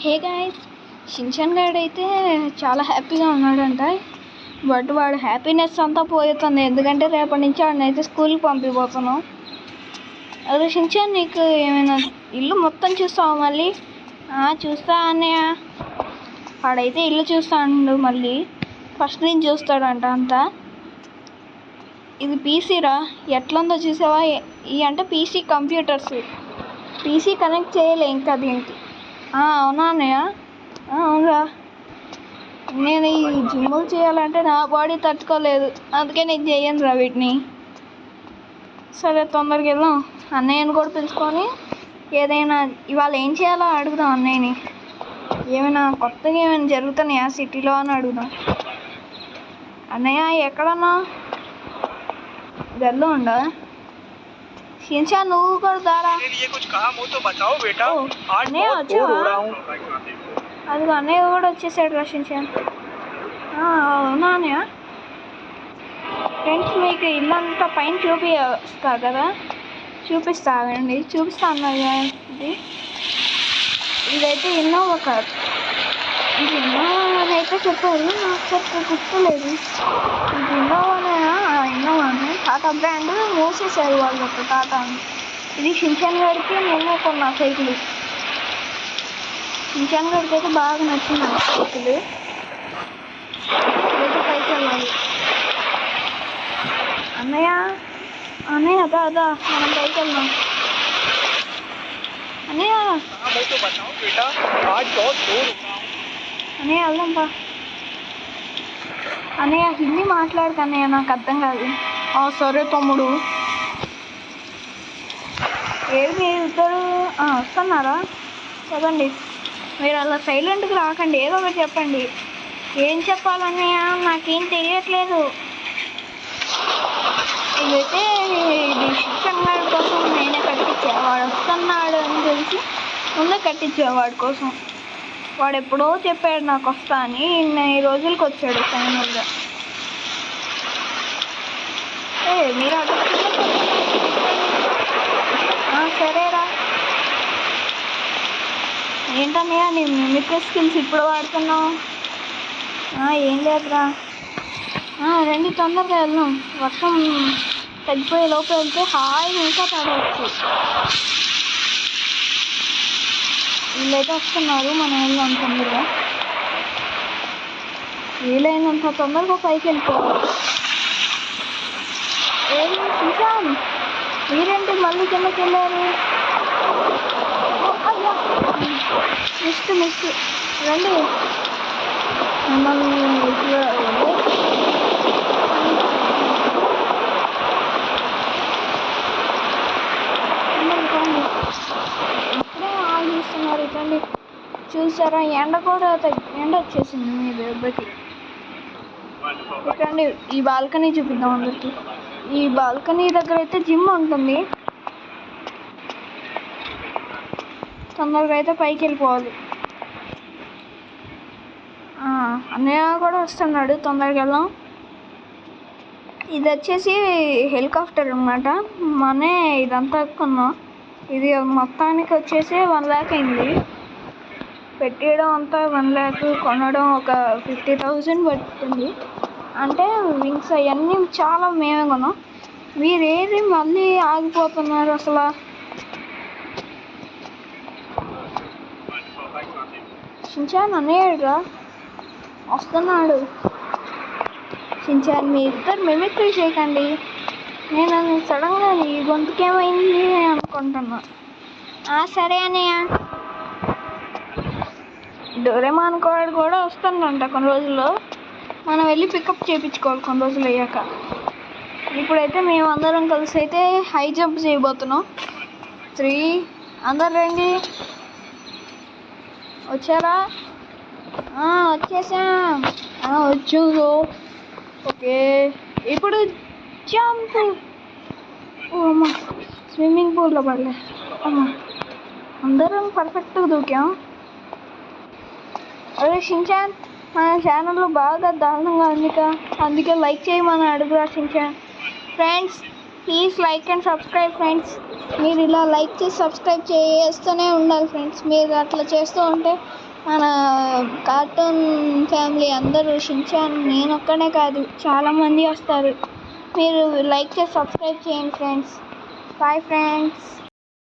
Hey guys, Shin-chan గాడు అయితే చాలా హ్యాపీగా ఉన్నాడంట. బట్ వాడు హ్యాపీనెస్ అంతా పోతుంది, ఎందుకంటే రేపటి నుంచి వాడినైతే స్కూల్కి పంపిపోతున్నాం. అదే షిన్చాన్, నీకు ఏమైనా ఇల్లు మొత్తం చూస్తావా మళ్ళీ? చూస్తా అన్నయ్య. వాడైతే ఇల్లు చూస్తాడు, మళ్ళీ ఫస్ట్ నుంచి చూస్తాడంట అంతా. ఇది పీసీరా, ఎట్లుందో చూసావా? ఈ అంటే పీసీ కంప్యూటర్స్, పీసీ కనెక్ట్ చేయలే ఇంకా దీనికి. అవునా అన్నయ్య? అవునరా, నేను ఈ జిమ్ములు చేయాలంటే నా బాడీ తట్టుకోలేదు, అందుకే నేను చేయను రా వీటిని. సరే తొందరగా వెళ్దాం, అన్నయ్యని కూడా పిలుచుకొని ఏదైనా ఇవాళ ఏం చేయాలో అడుగుదాం అన్నయ్యని. ఏమైనా కొత్తగా ఏమైనా జరుగుతున్నాయా సిటీలో అని అడుగుదాం. అన్నయ్య ఎక్కడన్నా? గదిలో ఉండా? షిన్చాన్ నువ్వు కూడా దారా. అన్నయ్య వచ్చావా? అదిగో అన్నయ్య కూడా వచ్చేసాడు రా షిన్చాన్. అవునా అన్నయ్య? ఫ్రెండ్స్, మీకు ఇల్లంతా పైన చూపిస్తా కదా, చూపిస్తానండి, చూపిస్తా అన్నయ్య. ఇదైతే ఇన్నోవా కార్. ఇది ఇన్నోవా అని అయితే చెప్పారు, నాకు చెప్ప గుర్తులేదు. ఇది ఇన్నోవానే టాటా బ్రాండ్ మూసేశారు వాళ్ళు ఒక టాటా అని. ఇది షిన్చాన్ గారికి నేను కొన్నా సైకిల్. షిన్చాన్ గారికి అయితే బాగా నచ్చింది ఆ సైకిల్. ఇదైతే పైకి వెళ్ళాలి. అన్నయ్య అదా మనం పైకి వెళ్దాం. అన్నయ్య వెళ్దాం పా. అన్నయ్య హిందీ మాట్లాడక అన్నయ్య, నాకు అర్థం కాదు. సరే తమ్ముడు. ఏది మీరు ఇద్దరు వస్తున్నారా? చెప్పండి, మీరు అలా సైలెంట్గా రాకండి, ఏదో ఒకటి చెప్పండి. ఏం చెప్పాలన్నయ్య, నాకేం తెలియట్లేదు. ఇదైతే ఇది షిన్చాన్ గారి కోసం నేనే కట్టించా. వాడు వస్తున్నాడు అని తెలిసి ముందే కట్టించా వాడి కోసం. వాడు ఎప్పుడో చెప్పాడు నాకు వస్తా అని, ఈ రోజులకి వచ్చాడు ఫైనల్గా. మీరు అటు సరేరా. ఏంటన్నయ్య నీ మిమిక్రీ స్కిల్స్ ఇప్పుడు వాడుతున్నావు? ఏం లేదురా. రండి తొందరగా వెళ్దాం, వర్షం తగ్గిపోయే లోపు వెళ్తే హాయిగా ఇంకా తడవచ్చు. వీళ్ళైతే వస్తున్నారు, మనం వెళ్దాం తొందరగా. వీలైనంత తొందరగా పైకి వెళ్ళిపోవాలి. ఏమి షిన్చాన్, మీరేంటి మళ్ళీ కిందకి వెళ్ళారు? అయ్యా, మిస్ రండి. మిమ్మల్ని ఇప్పుడే ఆగిస్తున్నారు. ఇటండి, చూసారా? ఎండ వచ్చేసింది మీ దెబ్బకి. ఇటండి, ఈ బాల్కనీ చూపిద్దాం అందరికి. ఈ బాల్కనీ దగ్గర అయితే జిమ్ ఉంటుంది. తొందరగా అయితే పైకి వెళ్ళిపోవాలి. అన్నయ్య కూడా వస్తున్నాడు, తొందరగా వెళ్దాం. ఇది వచ్చేసి హెలికాప్టర్ అన్నమాట. మనే ఇదంతా కొన్నాం. ఇది మొత్తానికి వచ్చేసి 1 lakh అయింది. పెట్టడం అంతా 1 lakh, కొనడం ఒక 50,000 పడుతుంది. అంటే వింగ్స్ అవన్నీ చాలా మేమే కొన్నాం. మీరేది మళ్ళీ ఆగిపోతున్నారు అసలు? షిన్చాన్ అన్నయ్యరా వస్తున్నాడు. షిన్చాన్, మీ ఇద్దరు మిమిక్రీ చేయకండి. నేను సడన్గా ఈ గొంతుకేమైంది అనుకుంటున్నా. సరే అన్నయ్య. డోరేమాన్ కూడా వస్తుందంట కొన్ని రోజుల్లో. మనం వెళ్ళి పికప్ చేయించుకోవాలి కొన్ని రోజులు అయ్యాక. ఇప్పుడైతే మేము అందరం కలిసి అయితే హై జంప్ చేయబోతున్నాం. 3 అందరు రండి. వచ్చారా? వచ్చేసాం. వచ్చు. ఓకే, ఇప్పుడు జంప్. అమ్మా, స్విమ్మింగ్ పూల్లో పడలే. అమ్మా, అందరం పర్ఫెక్ట్గా దూకాం. అదే షిన్చాన్, మన ఛానల్లో బాగా దారుణంగా అందుకే లైక్ చేయమని అడుగురా Shinchan. Friends, please like and subscribe friends. మీరు ఇలా లైక్ చేసి సబ్స్క్రైబ్ చేస్తూనే ఉండాలి ఫ్రెండ్స్. మీరు అట్లా చేస్తూ ఉంటే మన కార్టూన్ ఫ్యామిలీ అందరూ షిన్చాన్ నేను ఒక్కనే కాదు చాలామంది వస్తారు. మీరు లైక్ చేసి సబ్స్క్రైబ్ చేయండి ఫ్రెండ్స్. Bye friends.